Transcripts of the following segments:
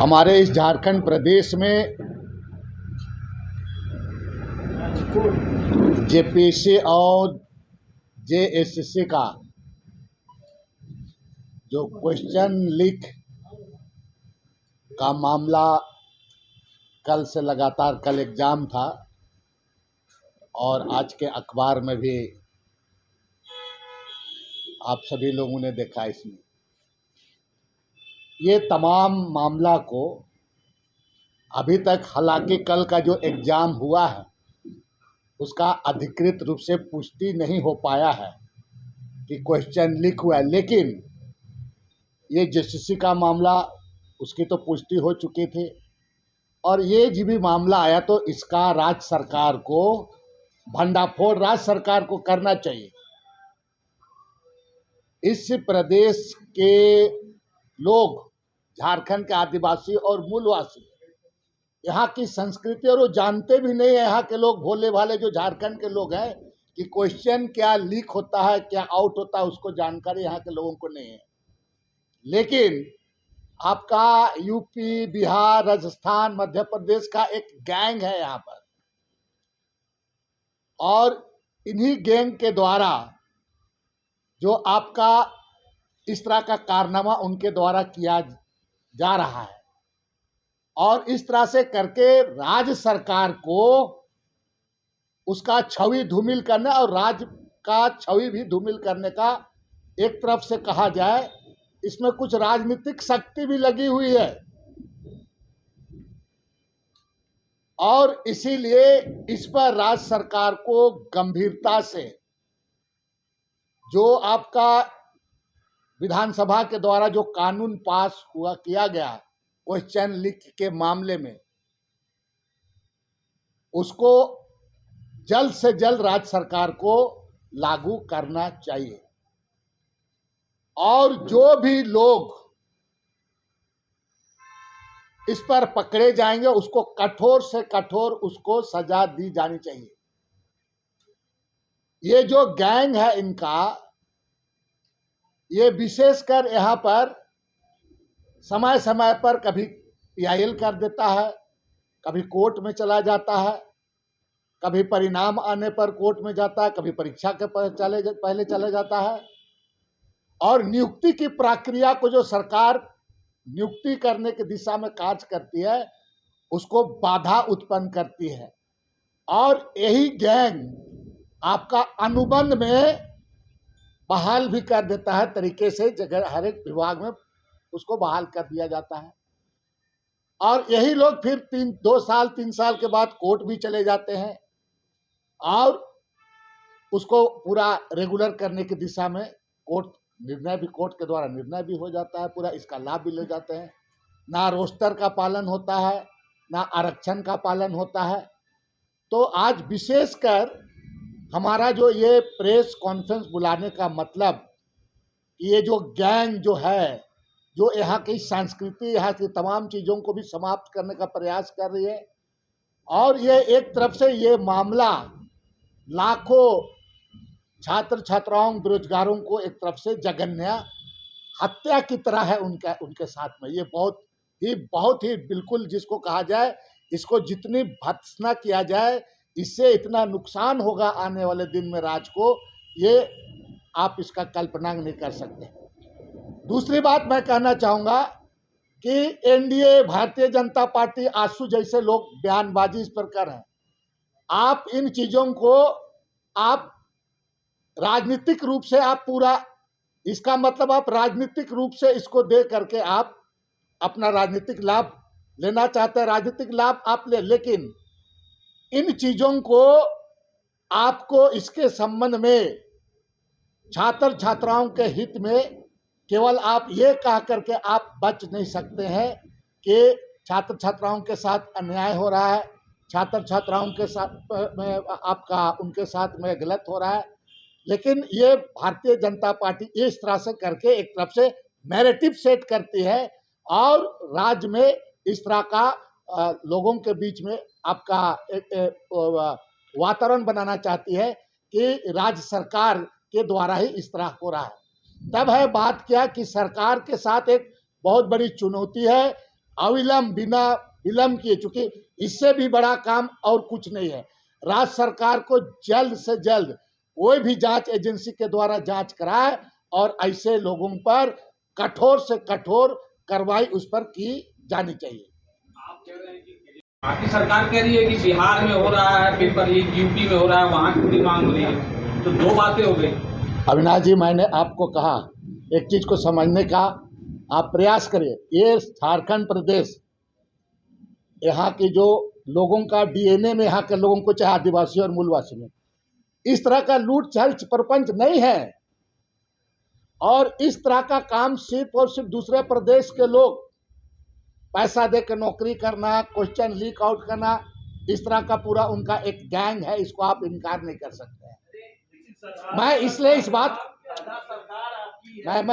हमारे इस झारखंड प्रदेश में जेपीएससी और जेएसएससी का जो क्वेश्चन लीक का मामला कल से लगातार, कल एग्ज़ाम था और आज के अखबार में भी आप सभी लोगों ने देखा। इसमें ये तमाम मामला को अभी तक, हालांकि कल का जो एग्ज़ाम हुआ है उसका अधिकृत रूप से पुष्टि नहीं हो पाया है कि क्वेश्चन लीक हुआ है, लेकिन ये जेएसएससी का मामला, उसकी तो पुष्टि हो चुकी थी। और ये जो भी मामला आया तो इसका राज्य सरकार को, भंडाफोड़ राज्य सरकार को करना चाहिए। इस प्रदेश के लोग, झारखंड के आदिवासी और मूलवासी, यहाँ की संस्कृति और वो जानते भी नहीं है। यहाँ के लोग, भोले भाले जो झारखंड के लोग हैं, कि क्वेश्चन क्या लीक होता है, क्या आउट होता है, उसको जानकारी यहाँ के लोगों को नहीं है। लेकिन आपका यूपी, बिहार, राजस्थान, मध्य प्रदेश का एक गैंग है यहाँ पर, और इन्हीं गैंग के द्वारा जो आपका इस तरह का कारनामा उनके द्वारा किया जा रहा है, और इस तरह से करके राज्य सरकार को उसका छवि धूमिल करना और राज्य का छवि भी धूमिल करने का, एक तरफ से कहा जाए, इसमें कुछ राजनीतिक शक्ति भी लगी हुई है। और इसीलिए इस पर राज्य सरकार को गंभीरता से, जो आपका विधानसभा के द्वारा जो कानून पास हुआ, किया गया क्वेश्चन लीक के मामले में, उसको जल्द से जल्द राज्य सरकार को लागू करना चाहिए। और जो भी लोग इस पर पकड़े जाएंगे उसको कठोर से कठोर उसको सजा दी जानी चाहिए। ये जो गैंग है इनका, ये विशेषकर यहाँ पर समय समय पर कभी पीआईएल कर देता है, कभी कोर्ट में चला जाता है, कभी परिणाम आने पर कोर्ट में जाता है, कभी परीक्षा के पहले चले जाता है। और नियुक्ति की प्रक्रिया को जो सरकार नियुक्ति करने की दिशा में कार्य करती है, उसको बाधा उत्पन्न करती है। और यही गैंग आपका अनुबंध में बहाल भी कर देता है, तरीके से जगह हर एक विभाग में उसको बहाल कर दिया जाता है। और यही लोग फिर 2 साल 3 साल के बाद कोर्ट भी चले जाते हैं और उसको पूरा रेगुलर करने की दिशा में कोर्ट के द्वारा निर्णय भी हो जाता है, पूरा इसका लाभ भी ले जाते हैं। ना रोस्टर का पालन होता है, ना आरक्षण का पालन होता है। तो आज विशेषकर हमारा जो ये प्रेस कॉन्फ्रेंस बुलाने का मतलब, ये जो गैंग जो है, जो यहाँ की संस्कृति, यहाँ की तमाम चीज़ों को भी समाप्त करने का प्रयास कर रही है। और ये एक तरफ से ये मामला लाखों छात्र छात्राओं, बेरोजगारों को एक तरफ से जघन्य हत्या की तरह है उनके साथ में। ये बहुत ही बिल्कुल, जिसको कहा जाए, इसको जितनी भत्सना किया जाए, इससे इतना नुकसान होगा आने वाले दिन में राज्य को, ये आप इसका कल्पना नहीं कर सकते। दूसरी बात मैं कहना चाहूँगा कि एनडीए, भारतीय जनता पार्टी, आसू जैसे लोग बयानबाजी इस पर कर रहे हैं। आप इन चीज़ों को आप राजनीतिक रूप से आप पूरा, इसका मतलब आप राजनीतिक रूप से इसको दे करके आप अपना राजनीतिक लाभ लेना चाहते हैं। राजनीतिक लाभ आप ले, लेकिन इन चीज़ों को आपको इसके संबंध में छात्र छात्राओं के हित में केवल आप ये कह करके आप बच नहीं सकते हैं कि छात्र छात्राओं के साथ अन्याय हो रहा है, छात्र छात्राओं के साथ में आपका उनके साथ में गलत हो रहा है। लेकिन ये भारतीय जनता पार्टी इस तरह से करके एक तरफ से नैरेटिव सेट करती है और राज्य में इस तरह का लोगों के बीच में आपका एक वातावरण बनाना चाहती है कि राज्य सरकार के द्वारा ही इस तरह हो रहा है। तब है बात क्या कि सरकार के साथ एक बहुत बड़ी चुनौती है अविलंब बिना विलंब किए, चूंकि इससे भी बड़ा काम और कुछ नहीं है। राज्य सरकार को जल्द से जल्द कोई भी जांच एजेंसी के द्वारा जांच कराए और ऐसे लोगों पर कठोर से कठोर कार्रवाई उस पर की जानी चाहिए। आप कह रहे हैं कि आपकी सरकार कह रही है कि बिहार में हो रहा है पेपर लीक, यूपी में हो रहा है, वहाँ की पूरी मांग हो रही है, तो दो बातें हो गई। अविनाश जी, मैंने आपको कहा एक चीज को समझने का आप प्रयास करिए। ये झारखंड प्रदेश, यहाँ की जो लोगों का डीएनए में, यहाँ के लोगों को, चाहे आदिवासी और मूलवासी में, इस तरह का लूट छल प्रपंच नहीं है। और इस तरह का काम सिर्फ और सिर्फ दूसरे प्रदेश के लोग पैसा दे के नौकरी करना, क्वेश्चन लीक आउट करना, इस तरह का पूरा उनका एक गैंग है। इसको आप इनकार नहीं कर सकते हैं। मैं इसलिए इस बात मैं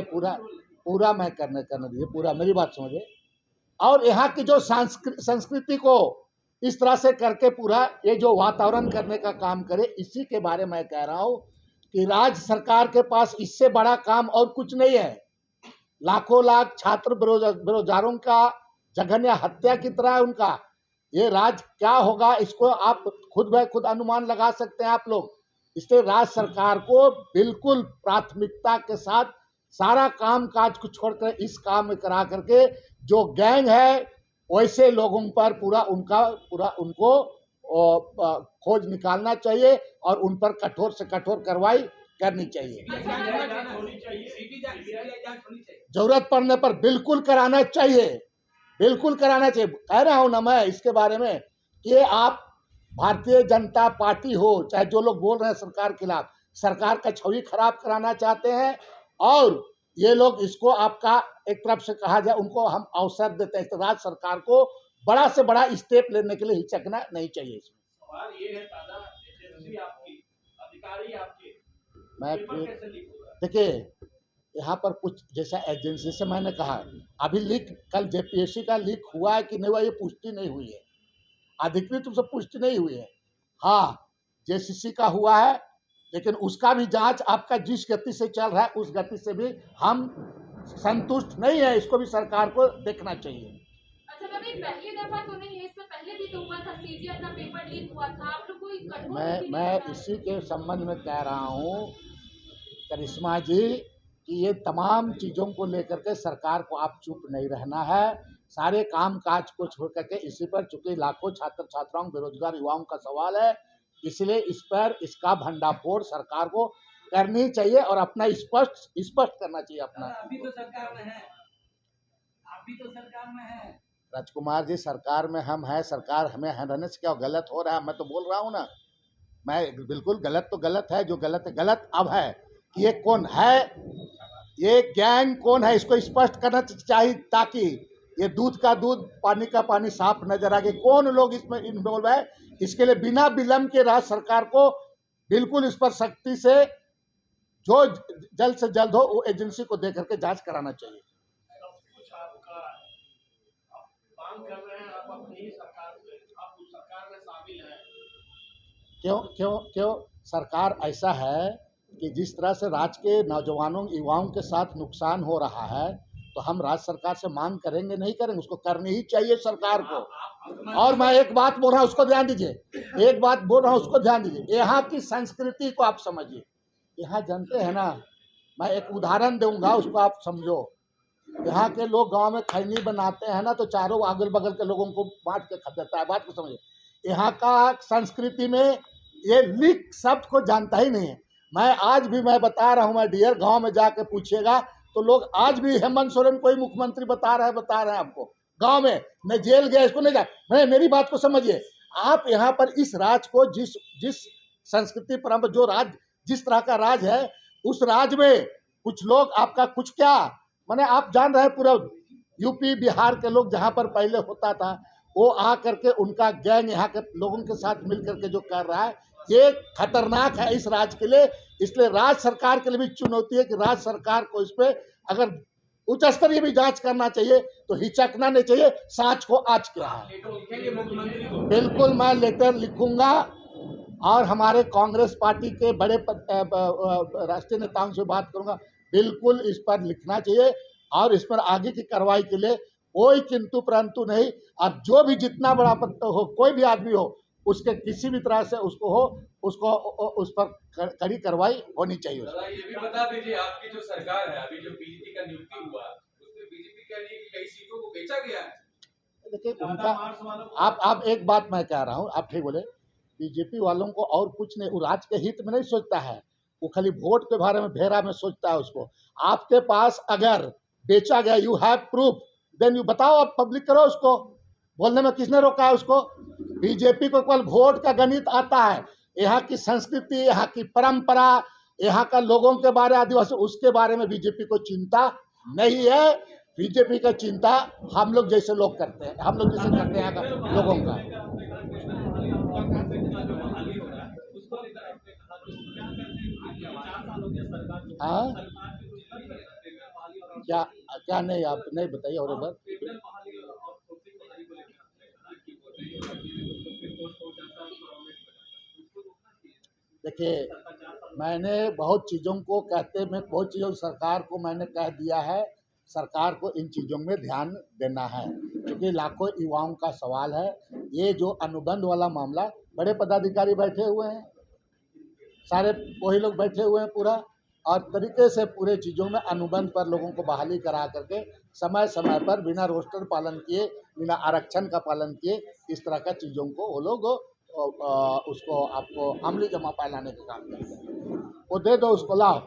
पूरा मैं करने दीजिए, पूरा मेरी बात समझिए। और यहाँ की जो संस्कृति को इस तरह से करके पूरा ये जो वातावरण करने का काम करे, इसी के बारे में मैं कह रहा हूँ कि राज्य सरकार के पास इससे बड़ा काम और कुछ नहीं है। लाखों लाख छात्र बेरोजगारों का जघन्य हत्या की तरह है उनका। ये राज्य क्या होगा, इसको आप खुद अनुमान लगा सकते हैं आप लोग। इसलिए राज्य सरकार को बिल्कुल प्राथमिकता के साथ सारा काम काज को छोड़कर इस काम में करा करके जो गैंग है वैसे लोगों पर पूरा उनको खोज निकालना चाहिए और उन पर कठोर से कठोर कार्रवाई करनी चाहिए। जरूरत पड़ने पर बिल्कुल कराना चाहिए, बिल्कुल कराना चाहिए। कह रहा हूं ना मैं इसके बारे में कि आप भारतीय जनता पार्टी हो, चाहे जो लोग बोल रहे हैं सरकार के खिलाफ, सरकार का छवि खराब कराना चाहते हैं, और ये लोग इसको आपका एक तरफ से कहा जाए उनको हम अवसर देते हैं। तो राज्य सरकार को बड़ा से बड़ा स्टेप लेने के लिए हिचकना नहीं चाहिए। सवाल ये है दादा, एजेंसी आपकी, अधिकारी आपके, मैं देखिए यहाँ पर कुछ जैसा एजेंसी से मैंने कहा, अभी लीक कल जेपीएससी का लीक हुआ है कि नहीं हुआ, ये पुष्टि नहीं हुई है, अधिकृत रूप से पुष्टि नहीं हुई है। हाँ, जेसीसी का हुआ है, लेकिन उसका भी जांच आपका जिस गति से चल रहा है उस गति से भी हम संतुष्ट नहीं है। इसको भी सरकार को देखना चाहिए। अच्छा, कभी पहली दफा तो नहीं है, इससे पहले भी तो हुआ था, सीजीआई का पेपर लीक हुआ था, आप लोग कोई कठोर मैं इसी के संबंध में कह रहा हूँ करिश्मा जी कि ये तमाम चीज़ों को लेकर के सरकार को आप चुप नहीं रहना है। सारे काम काज को छोड़ करके इसी पर, चूंकि लाखों छात्र छात्राओं बेरोजगार युवाओं का सवाल है, इसलिए इस पर इसका भंडाफोड़ सरकार को करनी चाहिए और अपना स्पष्ट करना चाहिए अपना। अभी तो सरकार में है, राजकुमार जी, सरकार में हम हैं, सरकार हमें रहने से क्या गलत हो रहा है? मैं तो बोल रहा हूँ ना, मैं बिल्कुल गलत तो गलत है, जो गलत है गलत। अब है कि ये कौन है, ये गैंग कौन है, इसको स्पष्ट करना चाहिए ताकि ये दूध का दूध पानी का पानी साफ नजर आ गए। कौन लोग इसमें इन्वॉल्व है, इसके लिए बिना विलंब के राज्य सरकार को बिल्कुल इस पर सख्ती से जो जल्द से जल्द हो वो एजेंसी को दे करके जांच कराना चाहिए। क्यों सरकार ऐसा है कि जिस तरह से राज्य के नौजवानों युवाओं के साथ नुकसान हो रहा है, तो हम राज्य सरकार से मांग करेंगे नहीं करेंगे, उसको करनी ही चाहिए सरकार को। और मैं एक बात बोल रहा हूँ उसको ध्यान दीजिए, यहाँ की संस्कृति को आप समझिए। यहाँ जानते हैं ना, मैं एक उदाहरण दूंगा उसको आप समझो। यहाँ के लोग गांव में खैनी बनाते हैं ना, तो चारों अगल बगल के लोगों को बांट के खा देता है। बात को समझिए, यहाँ का संस्कृति में ये लीक शब्द को जानता ही नहीं है। मैं बता रहा हूँ, मैं डियर, गांव में जाके पूछिएगा तो लोग आज भी हेमंत सोरेन कोई मुख्यमंत्री बता रहे हैं आपको। गांव में मैं जेल गया, इसको नहीं जा, मेरी बात को समझिए। आप यहाँ पर इस राज को जिस संस्कृति परंपरा, जो राज जिस तरह का राज है, उस राज में कुछ लोग आपका कुछ क्या माने, आप जान रहे हैं पूरा यूपी बिहार के लोग जहाँ पर पहले होता था, वो आ करके उनका गैंग यहाँ के लोगों के साथ मिल करके जो कर रहा है, ये खतरनाक है इस राज्य के लिए। इसलिए राज्य सरकार के लिए भी चुनौती है कि राज्य सरकार को इस पे अगर उच्च स्तरीय भी जांच करना चाहिए तो हिचकना नहीं चाहिए। सांच को आज क्या है, बिल्कुल मैं लेटर लिखूंगा और हमारे कांग्रेस पार्टी के बड़े राष्ट्रीय नेताओं से बात करूंगा, बिल्कुल इस पर लिखना चाहिए। और इस पर आगे की कार्रवाई के लिए कोई किंतु परंतु नहीं। अब जो भी जितना बड़ा हो, कोई भी आदमी हो, उसके किसी भी तरह से उसको उस पर कड़ी कार्रवाई होनी चाहिए। दादा ये भी बता दीजिए, आपकी जो सरकार है अभी जो बीजेपी का नियुक्ति हुआ उसमें बीजेपी कह रही है कि कई सीटों को बेचा गया है। देखिए उनका, आप एक बात मैं कह रहा हूँ, आप ठीक बोले, बीजेपी वालों को और कुछ नहीं, वो राज्य के हित में नहीं सोचता है, वो खाली वोट के बारे में भेरा में सोचता है। उसको आपके पास अगर बेचा गया, you have proof, then you बताओ, आप पब्लिक करो। उसको बोलने में किसने रोका है उसको? बीजेपी को केवल वोट का गणित आता है। यहाँ की संस्कृति, यहाँ की परंपरा, यहाँ का लोगों के बारे, आदिवासी, उसके बारे में बीजेपी को चिंता नहीं है। बीजेपी का चिंता हम लोग जैसे लोग करते हैं, हम लोग जैसे करते हैं यहाँ का लोगों का। हाँ क्या क्या नहीं, आप नहीं बताइए और एक बार। देखिए मैंने बहुत चीज़ों को कहते में, बहुत चीज़ों सरकार को मैंने कह दिया है, सरकार को इन चीज़ों में ध्यान देना है, क्योंकि लाखों युवाओं का सवाल है। ये जो अनुबंध वाला मामला, बड़े पदाधिकारी बैठे हुए हैं, सारे वही लोग बैठे हुए हैं पूरा, और तरीके से पूरे चीज़ों में अनुबंध पर लोगों को बहाली करा करके समय समय पर बिना रोस्टर पालन किए, बिना आरक्षण का पालन किए, इस तरह का चीज़ों को वो लोग उसको आपको अमली जमा पालाने का काम करते हैं। वो दे दो, उसको लाओ।